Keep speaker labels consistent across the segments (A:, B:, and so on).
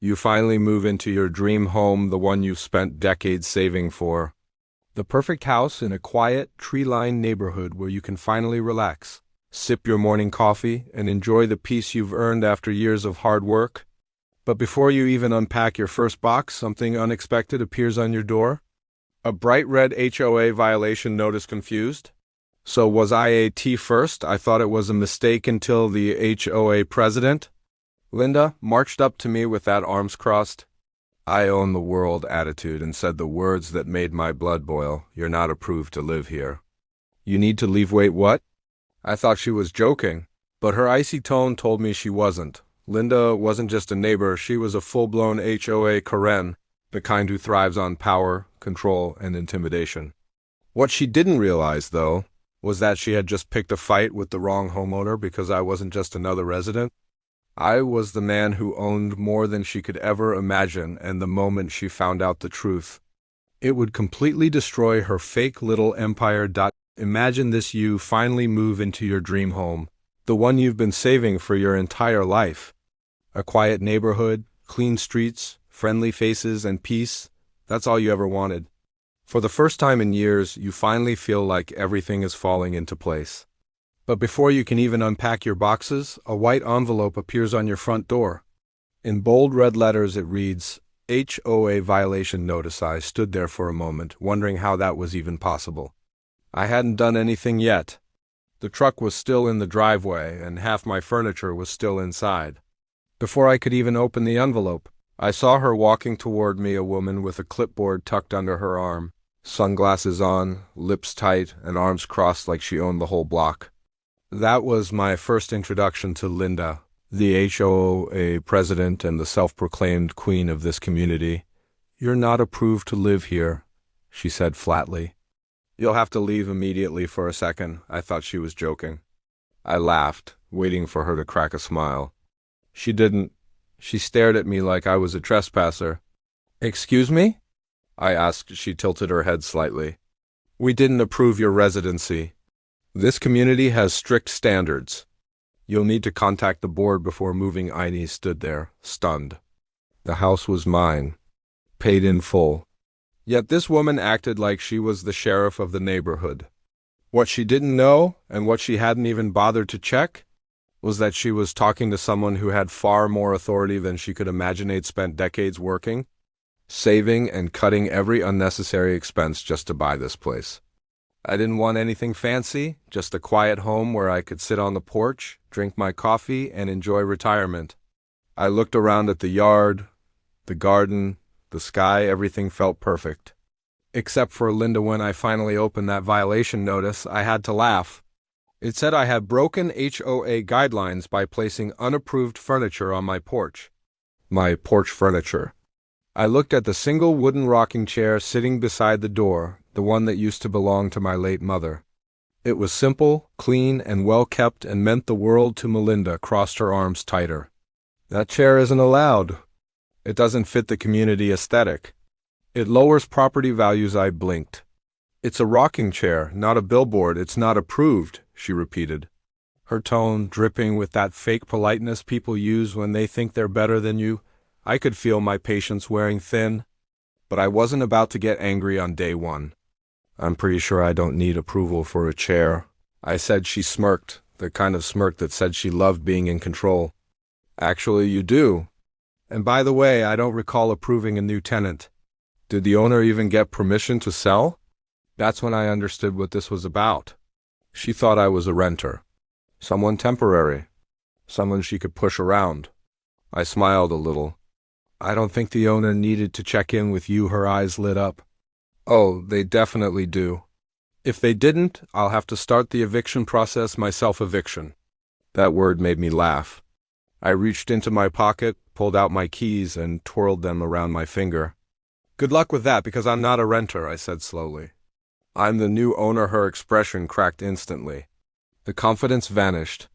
A: You finally move into your dream home, the one you've spent decades saving for. The perfect house in a quiet, tree-lined neighborhood where you can finally relax, sip your morning coffee, and enjoy the peace you've earned after years of hard work. But before you even unpack your first box, something unexpected appears on your door. A bright red HOA violation notice. Confused? So was I a T first? I thought it was a mistake until the HOA president. Linda marched up to me with that arms crossed, I own the world attitude and said the words that made my blood boil. You're not approved to live here. You need to leave. Wait, what? I thought she was joking, but her icy tone told me she wasn't. Linda wasn't just a neighbor, she was a full-blown HOA Karen, the kind who thrives on power, control, and intimidation. What she didn't realize, though, was that she had just picked a fight with the wrong homeowner because I wasn't just another resident. I was the man who owned more than she could ever imagine, and the moment she found out the truth, it would completely destroy her fake little empire. Imagine this: you finally move into your dream home, the one you've been saving for your entire life. A quiet neighborhood, clean streets, friendly faces, and peace. That's all you ever wanted. For the first time in years, you finally feel like everything is falling into place. But before you can even unpack your boxes, a white envelope appears on your front door. In bold red letters it reads, HOA violation notice. I stood there for a moment, wondering how that was even possible. I hadn't done anything yet. The truck was still in the driveway, and half my furniture was still inside. Before I could even open the envelope, I saw her walking toward me, a woman with a clipboard tucked under her arm, sunglasses on, lips tight, and arms crossed like she owned the whole block. That was my first introduction to Linda, the HOA president and the self-proclaimed queen of this community. You're not approved to live here, she said flatly. You'll have to leave immediately. For a second, I thought she was joking. I laughed, waiting for her to crack a smile. She didn't. She stared at me like I was a trespasser. Excuse me? I asked. She tilted her head slightly. We didn't approve your residency. This community has strict standards. You'll need to contact the board before moving. Aini stood there, stunned. The house was mine, paid in full. Yet this woman acted like she was the sheriff of the neighborhood. What she didn't know, and what she hadn't even bothered to check, was that she was talking to someone who had far more authority than she could imagine. They'd spent decades working, saving, and cutting every unnecessary expense just to buy this place. I didn't want anything fancy, just a quiet home where I could sit on the porch, drink my coffee, and enjoy retirement. I looked around at the yard, the garden, the sky. Everything felt perfect. Except for Linda. When I finally opened that violation notice, I had to laugh. It said I had broken HOA guidelines by placing unapproved furniture on my porch. My porch furniture. I looked at the single wooden rocking chair sitting beside the door, the one that used to belong to my late mother. It was simple, clean, and well-kept, and meant the world to Melinda. Crossed her arms tighter. That chair isn't allowed. It doesn't fit the community aesthetic. It lowers property values. I blinked. It's a rocking chair, not a billboard. It's not approved, she repeated, her tone dripping with that fake politeness people use when they think they're better than you. I could feel my patience wearing thin, but I wasn't about to get angry on day one. I'm pretty sure I don't need approval for a chair, I said. She smirked, the kind of smirk that said she loved being in control. Actually, you do. And by the way, I don't recall approving a new tenant. Did the owner even get permission to sell? That's when I understood what this was about. She thought I was a renter. Someone temporary. Someone she could push around. I smiled a little. I don't think the owner needed to check in with you. Her eyes lit up. Oh, they definitely do. If they didn't, I'll have to start the eviction process myself. Eviction. That word made me laugh. I reached into my pocket, pulled out my keys, and twirled them around my finger. Good luck with that, because I'm not a renter, I said slowly. I'm the new owner. Her expression cracked instantly. The confidence vanished.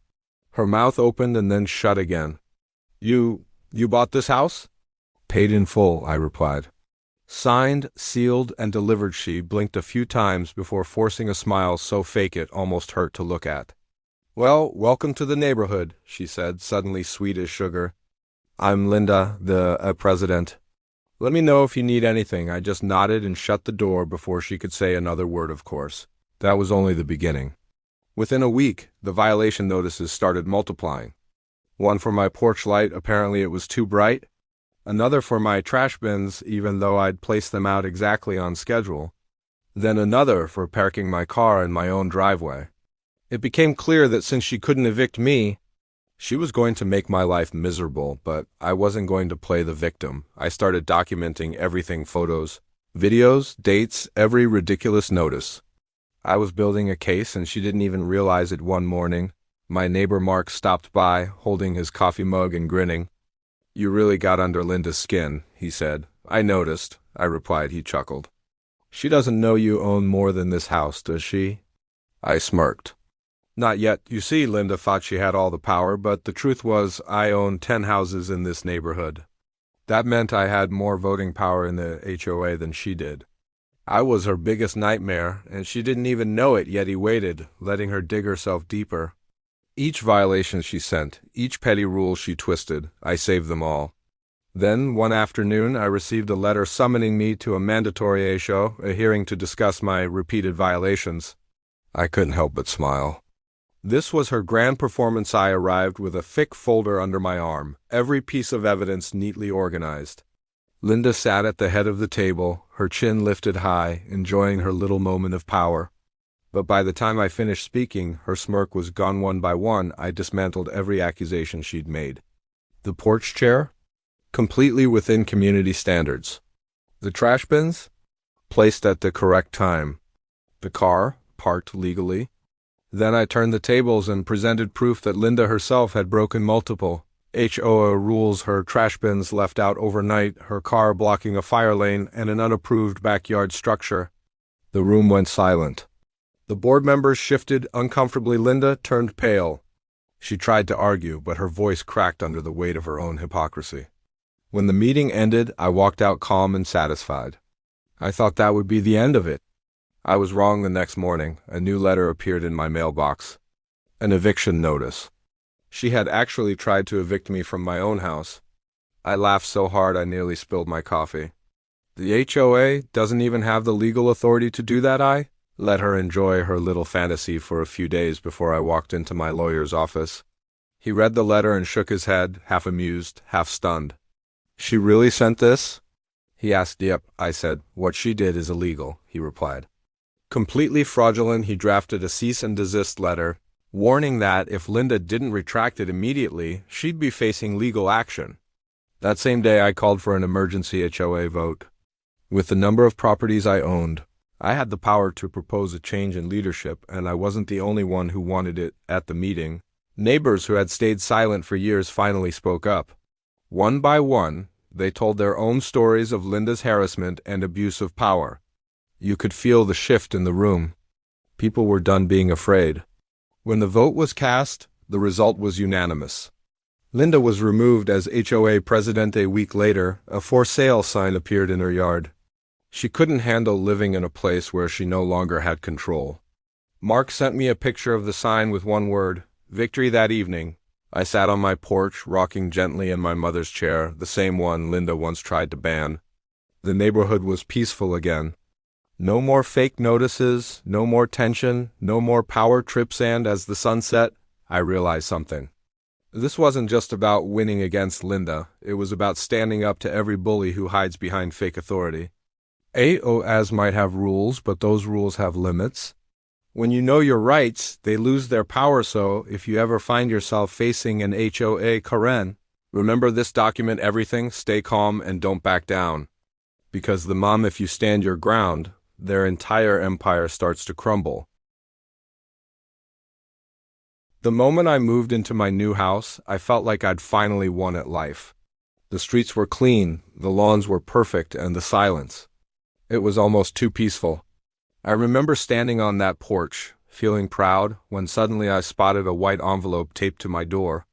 A: Her mouth opened and then shut again. You bought this house? Paid in full, I replied. Signed, sealed, and delivered. She blinked a few times before forcing a smile so fake it almost hurt to look at. Well, welcome to the neighborhood, she said, suddenly sweet as sugar. I'm Linda, the president. Let me know if you need anything. I just nodded and shut the door before she could say another word, of course. That was only the beginning. Within a week, the violation notices started multiplying. One for my porch light, apparently it was too bright. Another for my trash bins, even though I'd placed them out exactly on schedule. Then another for parking my car in my own driveway. It became clear that since she couldn't evict me, she was going to make my life miserable, but I wasn't going to play the victim. I started documenting everything: photos, videos, dates, every ridiculous notice. I was building a case, and she didn't even realize it. One morning, my neighbor Mark stopped by, holding his coffee mug and grinning. "You really got under Linda's skin," he said. "I noticed," I replied. He chuckled. "She doesn't know you own more than this house, does she?" I smirked. "Not yet. You see, Linda thought she had all the power, but the truth was I owned 10 houses in this neighborhood. That meant I had more voting power in the HOA than she did. I was her biggest nightmare, and she didn't even know it, yet he waited, letting her dig herself deeper. Each violation she sent, each petty rule she twisted, I saved them all. Then, one afternoon, I received a letter summoning me to a mandatory HO, a hearing to discuss my repeated violations. I couldn't help but smile. This was her grand performance. I arrived with a thick folder under my arm, every piece of evidence neatly organized. Linda sat at the head of the table, her chin lifted high, enjoying her little moment of power. But by the time I finished speaking, her smirk was gone. One by one, I dismantled every accusation she'd made. The porch chair? Completely within community standards. The trash bins? Placed at the correct time. The car? Parked legally. Then I turned the tables and presented proof that Linda herself had broken multiple HOA rules: her trash bins left out overnight, her car blocking a fire lane, and an unapproved backyard structure. The room went silent. The board members shifted uncomfortably. Linda turned pale. She tried to argue, but her voice cracked under the weight of her own hypocrisy. When the meeting ended, I walked out calm and satisfied. I thought that would be the end of it. I was wrong. The next morning, a new letter appeared in my mailbox. An eviction notice. She had actually tried to evict me from my own house. I laughed so hard I nearly spilled my coffee. The HOA doesn't even have the legal authority to do that. I let her enjoy her little fantasy for a few days before I walked into my lawyer's office. He read the letter and shook his head, half amused, half stunned. "She really sent this?" he asked. "Yep," I said. "What she did is illegal," he replied. Completely fraudulent. He drafted a cease and desist letter, warning that if Linda didn't retract it immediately, she'd be facing legal action. That same day, I called for an emergency HOA vote. With the number of properties I owned, I had the power to propose a change in leadership, and I wasn't the only one who wanted it. At the meeting, neighbors who had stayed silent for years finally spoke up. One by one, they told their own stories of Linda's harassment and abuse of power. You could feel the shift in the room. People were done being afraid. When the vote was cast, the result was unanimous. Linda was removed as HOA president. A week later, a for sale sign appeared in her yard. She couldn't handle living in a place where she no longer had control. Mark sent me a picture of the sign with one word: victory. That evening, I sat on my porch, rocking gently in my mother's chair, the same one Linda once tried to ban. The neighborhood was peaceful again. No more fake notices, no more tension, no more power trips, and as the sun set, I realized something. This wasn't just about winning against Linda, it was about standing up to every bully who hides behind fake authority. HOAs might have rules, but those rules have limits. When you know your rights, they lose their power. So if you ever find yourself facing an HOA Karen, remember this: document everything, stay calm, and don't back down. Because the mom, if you stand your ground, their entire empire starts to crumble. The moment I moved into my new house, I felt like I'd finally won at life. The streets were clean, the lawns were perfect, and the silence. It was almost too peaceful. I remember standing on that porch, feeling proud, when suddenly I spotted a white envelope taped to my door.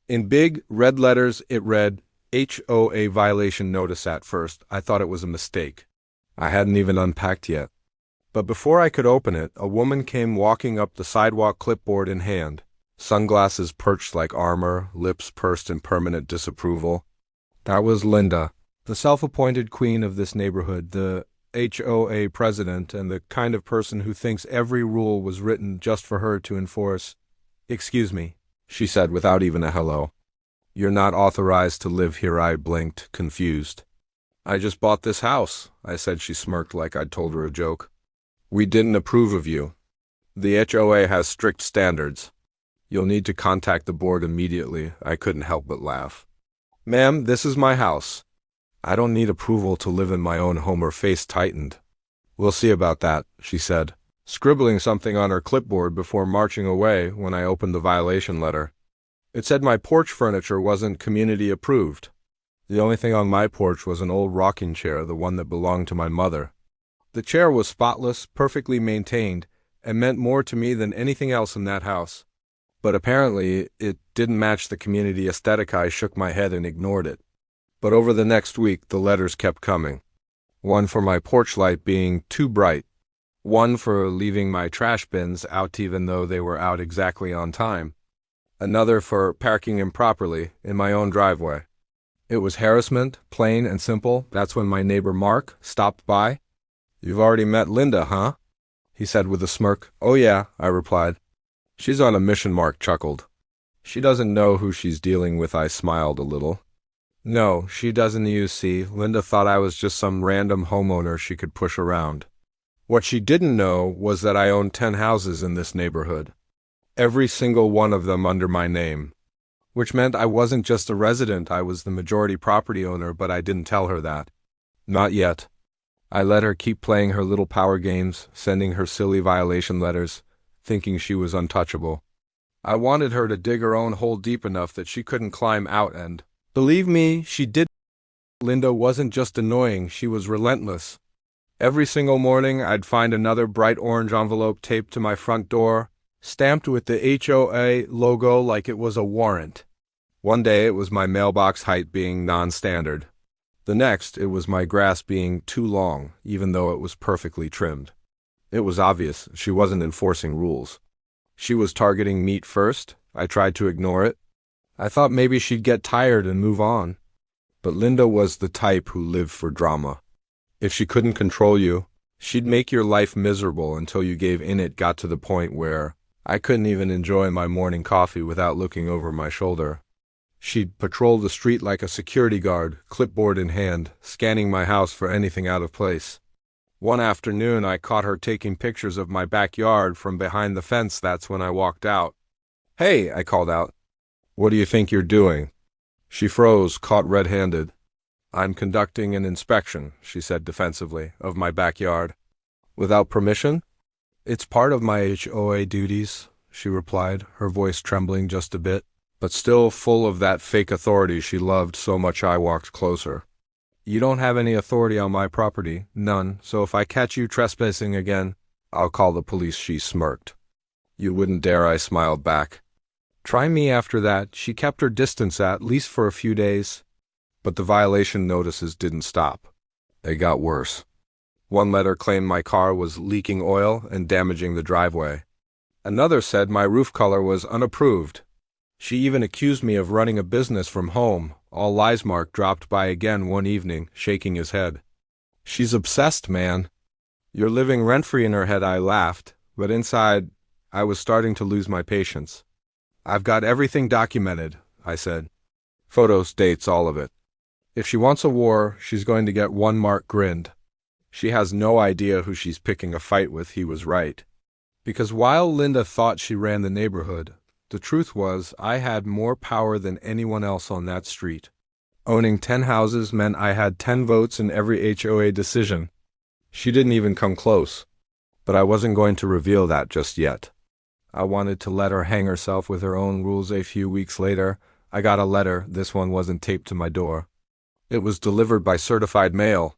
A: In big, red letters, it read, HOA violation notice. At first, I thought it was a mistake. I hadn't even unpacked yet. But before I could open it, a woman came walking up the sidewalk, clipboard in hand. Sunglasses perched like armor, lips pursed in permanent disapproval. That was Linda, the self-appointed queen of this neighborhood, the HOA president, and the kind of person who thinks every rule was written just for her to enforce. "Excuse me," she said without even a hello. "You're not authorized to live here," I blinked, confused. "I just bought this house," I said. She smirked like I'd told her a joke. "We didn't approve of you. The HOA has strict standards. You'll need to contact the board immediately." I couldn't help but laugh. "Ma'am, this is my house. I don't need approval to live in my own home." Her face tightened. "We'll see about that," she said, scribbling something on her clipboard before marching away when I opened the violation letter. It said my porch furniture wasn't community approved. The only thing on my porch was an old rocking chair, the one that belonged to my mother. The chair was spotless, perfectly maintained, and meant more to me than anything else in that house. But apparently, it didn't match the community aesthetic. I shook my head and ignored it. But over the next week, the letters kept coming. One for my porch light being too bright. One for leaving my trash bins out even though they were out exactly on time. Another for parking improperly in my own driveway. It was harassment, plain and simple. That's when my neighbor Mark stopped by. "You've already met Linda, huh?" he said with a smirk. "Oh yeah," I replied. "She's on a mission." Mark chuckled. "She doesn't know who she's dealing with." I smiled a little. "No, she doesn't. You see, Linda thought I was just some random homeowner she could push around. What she didn't know was that I owned 10 houses in this neighborhood. Every single one of them under my name. Which meant I wasn't just a resident, I was the majority property owner, but I didn't tell her that. Not yet. I let her keep playing her little power games, sending her silly violation letters, thinking she was untouchable. I wanted her to dig her own hole deep enough that she couldn't climb out, and believe me, she did. Linda wasn't just annoying, she was relentless. Every single morning, I'd find another bright orange envelope taped to my front door, stamped with the HOA logo like it was a warrant. One day it was my mailbox height being non-standard. The next, it was my grass being too long, even though it was perfectly trimmed. It was obvious she wasn't enforcing rules. She was targeting meat first. I tried to ignore it. I thought maybe she'd get tired and move on. But Linda was the type who lived for drama. If she couldn't control you, she'd make your life miserable until you gave in. It got to the point where I couldn't even enjoy my morning coffee without looking over my shoulder. She'd patrol the street like a security guard, clipboard in hand, scanning my house for anything out of place. One afternoon, I caught her taking pictures of my backyard from behind the fence. That's when I walked out. "Hey," I called out. "What do you think you're doing?" She froze, caught red-handed. "I'm conducting an inspection," she said defensively, "of my backyard." "Without permission?" "It's part of my HOA duties," she replied, her voice trembling just a bit, but still full of that fake authority she loved so much. I walked closer. "You don't have any authority on my property, none, so if I catch you trespassing again, I'll call the police." She smirked. "You wouldn't dare," I smiled back. "Try me." After that, she kept her distance, at least for a few days. But the violation notices didn't stop. They got worse. One letter claimed my car was leaking oil and damaging the driveway. Another said my roof color was unapproved. She even accused me of running a business from home. All lies. Mark dropped by again one evening, shaking his head. "She's obsessed, man. You're living rent-free in her head." I laughed, but inside, I was starting to lose my patience. "I've got everything documented," I said. "Photos, dates, all of it. If she wants a war, she's going to get one." Mark grinned. "She has no idea who she's picking a fight with." He was right. Because while Linda thought she ran the neighborhood, the truth was I had more power than anyone else on that street. Owning 10 houses meant I had 10 votes in every HOA decision. She didn't even come close. But I wasn't going to reveal that just yet. I wanted to let her hang herself with her own rules. A few weeks later, I got a letter. This one wasn't taped to my door. It was delivered by certified mail.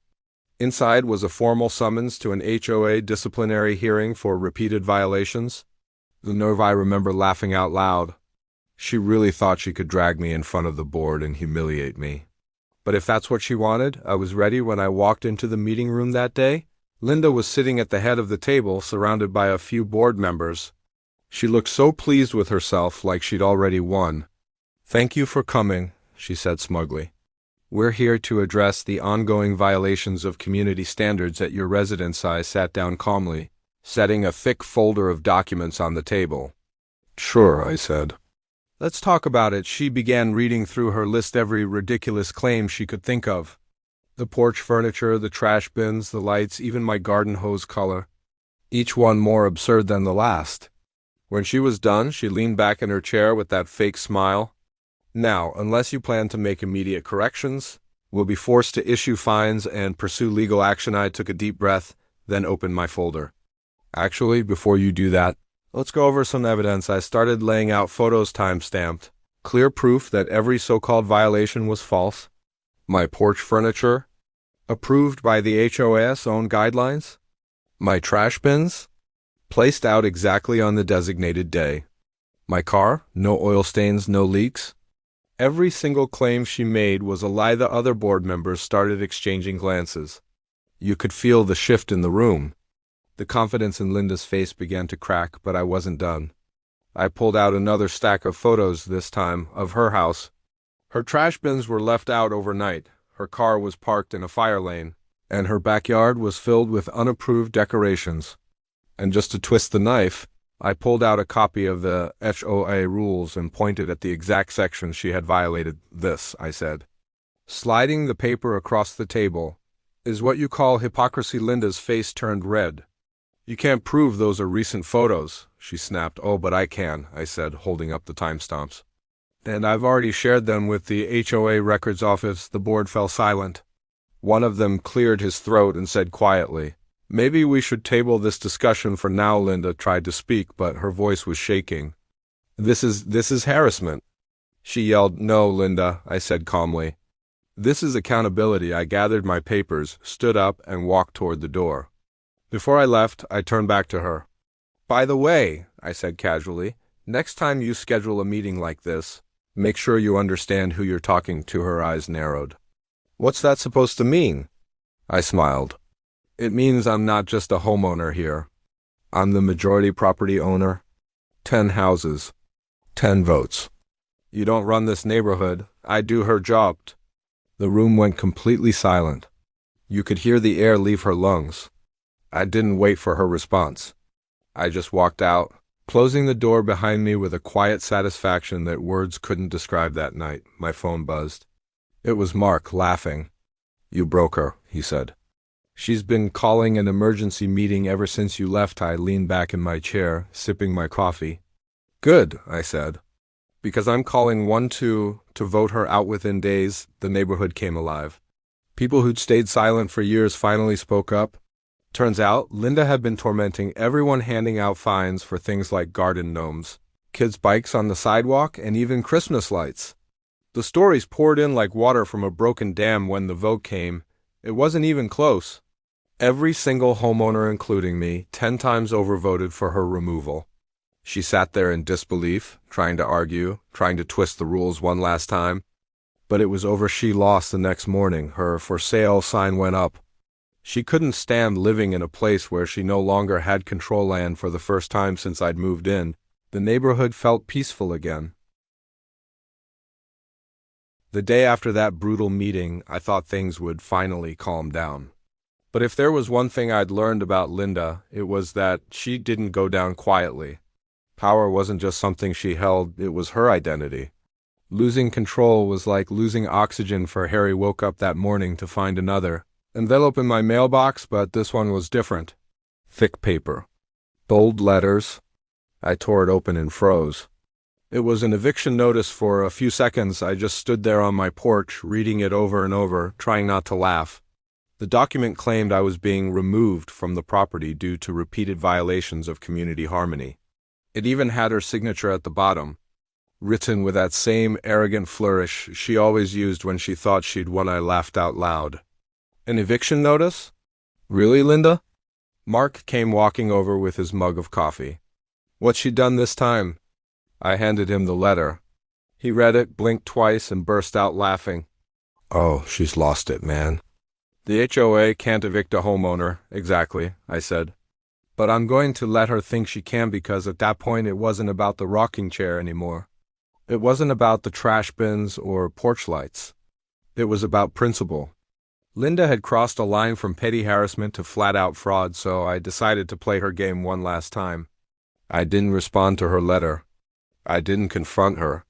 A: Inside was a formal summons to an HOA disciplinary hearing for repeated violations. The nerve! I remember laughing out loud. She really thought she could drag me in front of the board and humiliate me. But if that's what she wanted, I was ready. When I walked into the meeting room that day, Linda was sitting at the head of the table, surrounded by a few board members. She looked so pleased with herself, like she'd already won. "Thank you for coming," she said smugly. "We're here to address the ongoing violations of community standards at your residence." I sat down calmly, setting a thick folder of documents on the table. "Sure," I said. "Let's talk about it." She began reading through her list, every ridiculous claim she could think of. The porch furniture, the trash bins, the lights, even my garden hose color. Each one more absurd than the last. When she was done, she leaned back in her chair with that fake smile. "Now, unless you plan to make immediate corrections, we'll be forced to issue fines and pursue legal action." I took a deep breath, then opened my folder. "Actually, before you do that, let's go over some evidence." I started laying out photos time-stamped, clear proof that every so-called violation was false. My porch furniture, approved by the HOA's own guidelines. My trash bins, placed out exactly on the designated day. My car, no oil stains, no leaks. Every single claim she made was a lie. The other board members started exchanging glances. You could feel the shift in the room. The confidence in Linda's face began to crack, but I wasn't done. I pulled out another stack of photos, this time of her house. Her trash bins were left out overnight, her car was parked in a fire lane, and her backyard was filled with unapproved decorations. And just to twist the knife, I pulled out a copy of the HOA rules and pointed at the exact section she had violated. "This," I said, sliding the paper across the table, "is what you call hypocrisy." Linda's face turned red. "You can't prove those are recent photos," she snapped. "Oh, but I can," I said, holding up the timestamps. "And I've already shared them with the HOA records office." The board fell silent. One of them cleared his throat and said quietly, "Maybe we should table this discussion for now." Linda tried to speak, but her voice was shaking. This is harassment," she yelled. "No, Linda," I said calmly. "This is accountability." I gathered my papers, stood up, and walked toward the door. Before I left, I turned back to her. "By the way," I said casually, "next time you schedule a meeting like this, make sure you understand who you're talking to." Her eyes narrowed. "What's that supposed to mean?" I smiled. "It means I'm not just a homeowner here. I'm the majority property owner. 10 houses. 10 votes. You don't run this neighborhood. I do." Her job. The room went completely silent. You could hear the air leave her lungs. I didn't wait for her response. I just walked out, closing the door behind me with a quiet satisfaction that words couldn't describe. That night, my phone buzzed. It was Mark, laughing. "You broke her," he said. "She's been calling an emergency meeting ever since you left." I leaned back in my chair, sipping my coffee. "Good," I said. "Because I'm calling one to vote her out within days." The neighborhood came alive. People who'd stayed silent for years finally spoke up. Turns out, Linda had been tormenting everyone, handing out fines for things like garden gnomes, kids' bikes on the sidewalk, and even Christmas lights. The stories poured in like water from a broken dam. When the vote came, it wasn't even close. Every single homeowner, including me, 10 times overvoted for her removal. She sat there in disbelief, trying to argue, trying to twist the rules one last time. But it was over. She lost. The next morning, her "for sale" sign went up. She couldn't stand living in a place where she no longer had control. And for the first time since I'd moved in, the neighborhood felt peaceful again. The day after that brutal meeting, I thought things would finally calm down. But if there was one thing I'd learned about Linda, it was that she didn't go down quietly. Power wasn't just something she held, it was her identity. Losing control was like losing oxygen for Harry. Woke up that morning to find another envelope in my mailbox, but this one was different. Thick paper. Bold letters. I tore it open and froze. It was an eviction notice. For a few seconds, I just stood there on my porch, reading it over and over, trying not to laugh. The document claimed I was being removed from the property due to repeated violations of community harmony. It even had her signature at the bottom, written with that same arrogant flourish she always used when she thought she'd won. I laughed out loud. An eviction notice? Really, Linda? Mark came walking over with his mug of coffee. What's she done this time? I handed him the letter. He read it, blinked twice, and burst out laughing. "Oh, she's lost it, man." "The HOA can't evict a homeowner." "Exactly," I said. But I'm going to let her think she can because at that point it wasn't about the rocking chair anymore. It wasn't about the trash bins or porch lights. It was about principle. Linda had crossed a line from petty harassment to flat-out fraud, so I decided to play her game one last time. I didn't respond to her letter. I didn't confront her.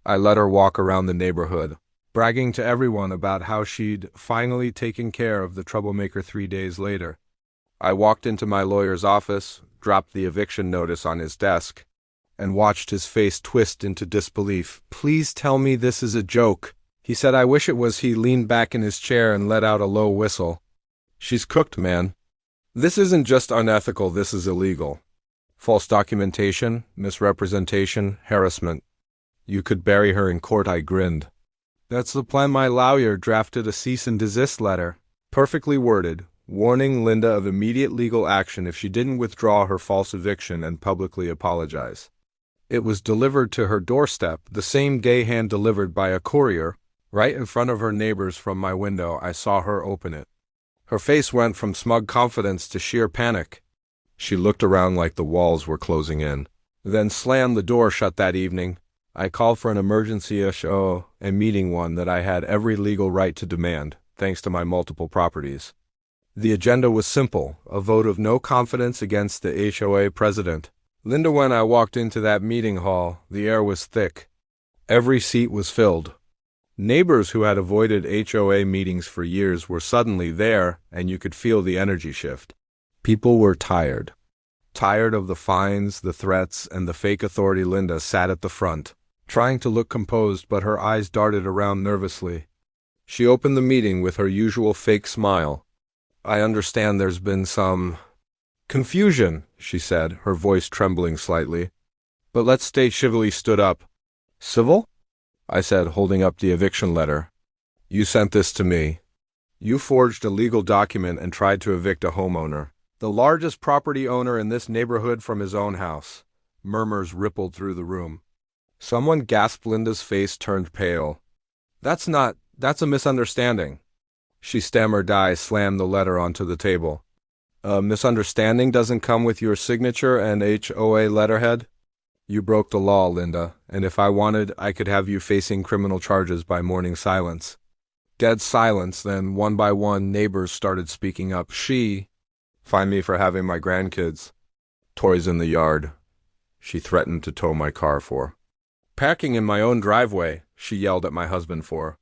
A: I let her walk around the neighborhood, bragging to everyone about how she'd finally taken care of the troublemaker 3 days later. I walked into my lawyer's office, dropped the eviction notice on his desk, and watched his face twist into disbelief. "Please tell me this is a joke," he said. "I wish it was." He leaned back in his chair and let out a low whistle. "She's cooked, man. This isn't just unethical, this is illegal. False documentation, misrepresentation, harassment. You could bury her in court." I grinned. "That's the plan." My lawyer drafted a cease and desist letter, perfectly worded, warning Linda of immediate legal action if she didn't withdraw her false eviction and publicly apologize. It was delivered to her doorstep the same day, hand-delivered by a courier, right in front of her neighbors. From my window, I saw her open it. Her face went from smug confidence to sheer panic. She looked around like the walls were closing in, then slammed the door shut. That evening, I called for an emergency HOA meeting, one that I had every legal right to demand, thanks to my multiple properties. The agenda was simple: a vote of no confidence against the HOA president. Linda, when I walked into that meeting hall, the air was thick. Every seat was filled. Neighbors who had avoided HOA meetings for years were suddenly there, and you could feel the energy shift. People were tired. Tired of the fines, the threats, and the fake authority. Linda sat at the front, trying to look composed, but her eyes darted around nervously. She opened the meeting with her usual fake smile. "I understand there's been some confusion," she said, her voice trembling slightly. "But let's stay civil." Stood up. "Civil?" I said, holding up the eviction letter. "You sent this to me. You forged a legal document and tried to evict a homeowner, the largest property owner in this neighborhood, from his own house." Murmurs rippled through the room. Someone gasped. Linda's face turned pale. That's a misunderstanding," she stammered. I slammed the letter onto the table. "A misunderstanding doesn't come with your signature and HOA letterhead? You broke the law, Linda, and if I wanted, I could have you facing criminal charges by morning silence." Dead silence. Then, one by one, neighbors started speaking up. "She fined me for having my grandkids' toys in the yard. She threatened to tow my car for parking in my own driveway. She yelled at my husband for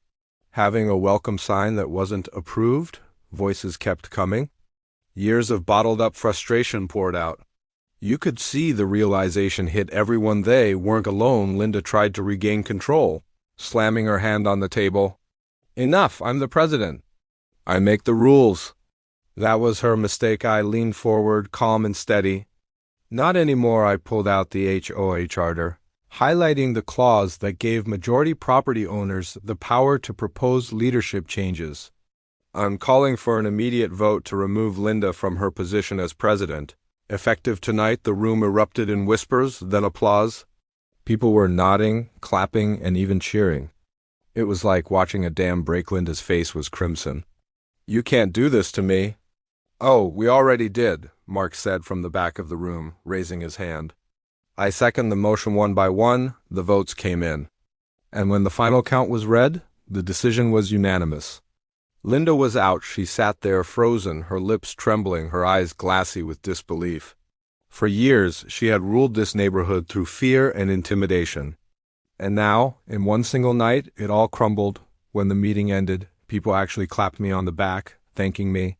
A: having a welcome sign that wasn't approved." Voices kept coming. Years of bottled-up frustration poured out. You could see the realization hit everyone. They weren't alone. Linda tried to regain control, slamming her hand on the table. "Enough, I'm the president. I make the rules." That was her mistake. I leaned forward, calm and steady. "Not anymore." I pulled out the HOA charter, highlighting the clause that gave majority property owners the power to propose leadership changes. "I'm calling for an immediate vote to remove Linda from her position as president. Effective tonight." The room erupted in whispers, then applause. People were nodding, clapping, and even cheering. It was like watching a dam break. Linda's face was crimson. "You can't do this to me." "Oh, we already did," Mark said from the back of the room, raising his hand. I seconded the motion. One by one, the votes came in. And when the final count was read, the decision was unanimous. Linda was out. She sat there frozen, her lips trembling, her eyes glassy with disbelief. For years, she had ruled this neighborhood through fear and intimidation. And now, in one single night, it all crumbled. When the meeting ended, people actually clapped me on the back, thanking me.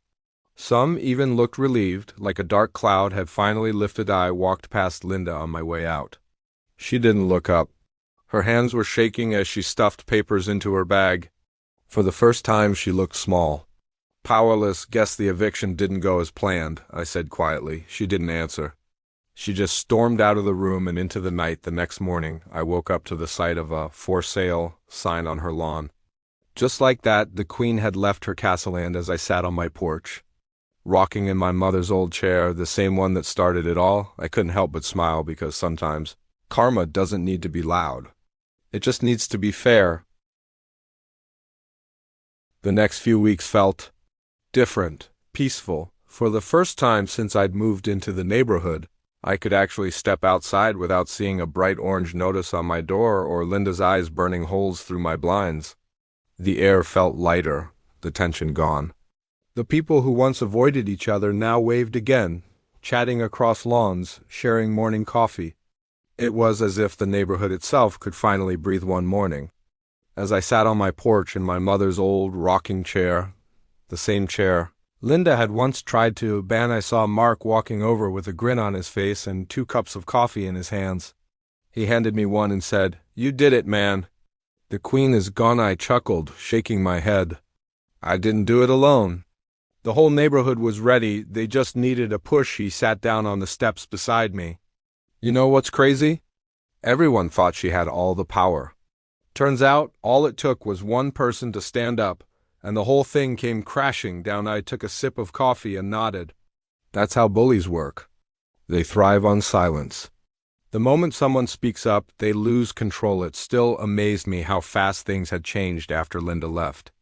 A: Some even looked relieved, like a dark cloud had finally lifted. I walked past Linda on my way out. She didn't look up. Her hands were shaking as she stuffed papers into her bag. For the first time, she looked small. "Powerless. Guess the eviction didn't go as planned," I said quietly. She didn't answer. She just stormed out of the room and into the night. The next morning, I woke up to the sight of a "for sale" sign on her lawn. Just like that, the queen had left her castle. And as I sat on my porch, rocking in my mother's old chair, the same one that started it all, I couldn't help but smile, because sometimes karma doesn't need to be loud. It just needs to be fair. The next few weeks felt different, peaceful, For the first time since I'd moved into the neighborhood, I could actually step outside without seeing a bright orange notice on my door or Linda's eyes burning holes through my blinds. The air felt lighter, the tension gone. The people who once avoided each other now waved again, chatting across lawns, sharing morning coffee. It was as if the neighborhood itself could finally breathe one morning. As I sat on my porch in my mother's old rocking chair, the same chair Linda had once tried to ban, I saw Mark walking over with a grin on his face and 2 cups of coffee in his hands. He handed me one and said, "You did it, man." "The queen is gone," I chuckled, shaking my head. "I didn't do it alone." The whole neighborhood was ready, they just needed a push. He sat down on the steps beside me. "You know what's crazy? Everyone thought she had all the power. Turns out, all it took was one person to stand up, and the whole thing came crashing down." I took a sip of coffee and nodded. That's how bullies work. They thrive on silence. The moment someone speaks up, they lose control. It still amazed me how fast things had changed after Linda left.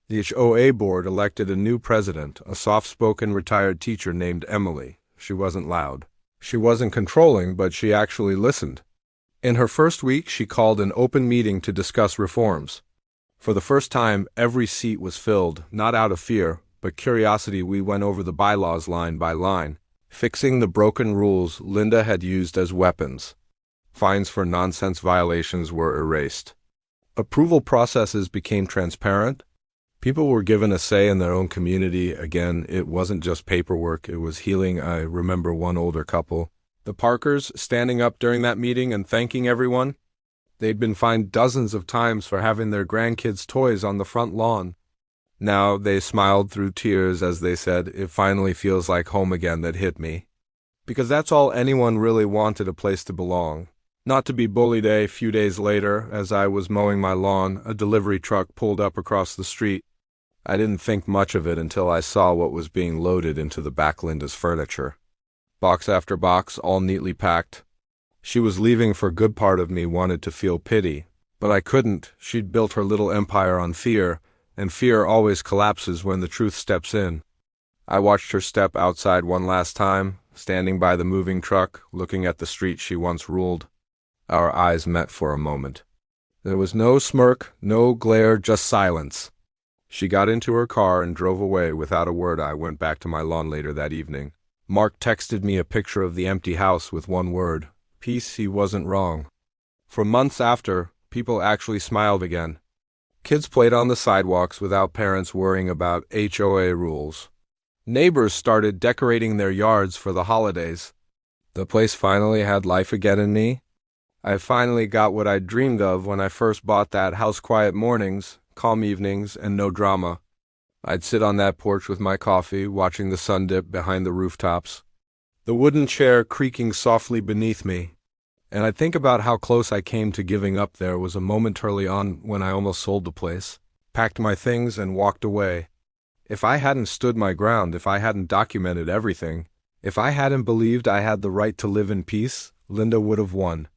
A: The HOA board elected a new president, a soft-spoken retired teacher named Emily. She wasn't loud. She wasn't controlling, but she actually listened. In her first week, she called an open meeting to discuss reforms. For the first time, every seat was filled, not out of fear, but curiosity. We went over the bylaws line by line, fixing the broken rules Linda had used as weapons. Fines for nonsense violations were erased. Approval processes became transparent. People were given a say in their own community. Again, it wasn't just paperwork, it was healing. I remember one older couple, the Parkers, standing up during that meeting and thanking everyone. They'd been fined dozens of times for having their grandkids' toys on the front lawn. Now they smiled through tears as they said, "It finally feels like home again." That hit me. Because that's all anyone really wanted, a place to belong. Not to be bullied. A few days later, as I was mowing my lawn, a delivery truck pulled up across the street. I didn't think much of it until I saw what was being loaded into the back. Linda's furniture. Box after box, all neatly packed. She was leaving. For a good part of me wanted to feel pity, but I couldn't. She'd built her little empire on fear, and fear always collapses when the truth steps in. I watched her step outside one last time, standing by the moving truck, looking at the street she once ruled. Our eyes met for a moment. There was no smirk, no glare, just silence. She got into her car and drove away without a word. I went back to my lawn later that evening. Mark texted me a picture of the empty house with one word: peace. He wasn't wrong. For months after, people actually smiled again. Kids played on the sidewalks without parents worrying about HOA rules. Neighbors started decorating their yards for the holidays. The place finally had life again in me. I finally got what I dreamed of when I first bought that house: quiet mornings, calm evenings, and no drama. I'd sit on that porch with my coffee, watching the sun dip behind the rooftops, the wooden chair creaking softly beneath me. And I'd think about how close I came to giving up. There was a moment early on when I almost sold the place, packed my things, and walked away. If I hadn't stood my ground, if I hadn't documented everything, if I hadn't believed I had the right to live in peace, Linda would have won.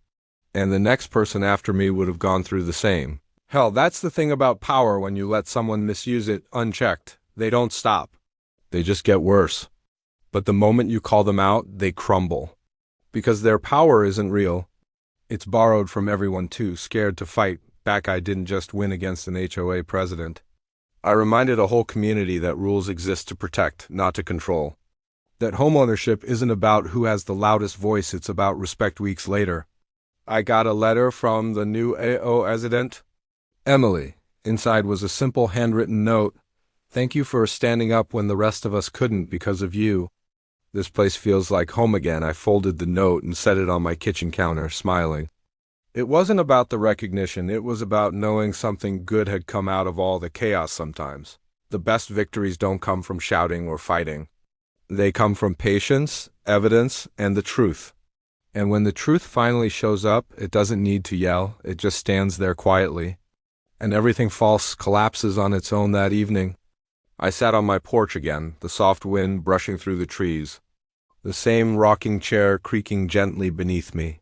A: And the next person after me would have gone through the same. Hell, that's the thing about power. When you let someone misuse it unchecked, they don't stop. They just get worse. But the moment you call them out, they crumble. Because their power isn't real. It's borrowed from everyone too scared to fight back. I didn't just win against an HOA president. I reminded a whole community that rules exist to protect, not to control. That homeownership isn't about who has the loudest voice, it's about respect. Weeks later, I got a letter from the new HOA resident, Emily. Inside was a simple handwritten note. "Thank you for standing up when the rest of us couldn't. Because of you, this place feels like home again." I folded the note and set it on my kitchen counter, smiling. It wasn't about the recognition, it was about knowing something good had come out of all the chaos. Sometimes the best victories don't come from shouting or fighting. They come from patience, evidence, and the truth. And when the truth finally shows up, it doesn't need to yell, it just stands there quietly. And everything false collapses on its own. That evening, I sat on my porch again, the soft wind brushing through the trees, the same rocking chair creaking gently beneath me.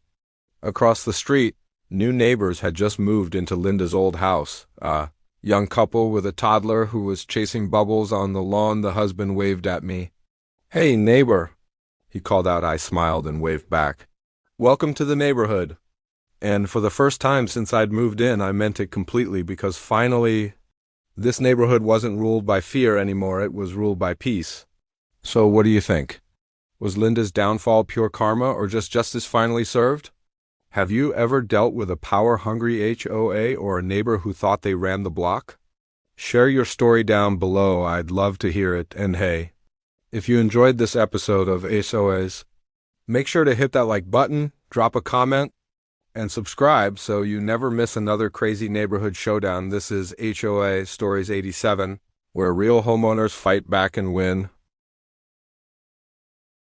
A: Across the street, new neighbors had just moved into Linda's old house. A young couple with a toddler who was chasing bubbles on the lawn. The husband waved at me. Hey, neighbor, he called out. I smiled and waved back. Welcome to the neighborhood. And for the first time since I'd moved in, I meant it completely because finally, this neighborhood wasn't ruled by fear anymore, it was ruled by peace. So what do you think? Was Linda's downfall pure karma or just justice finally served? Have you ever dealt with a power-hungry HOA or a neighbor who thought they ran the block? Share your story down below, I'd love to hear it, and hey, if you enjoyed this episode of HOAs, make sure to hit that like button, drop a comment, and subscribe so you never miss another crazy neighborhood showdown. This is HOA Stories 87, where real homeowners fight back and win.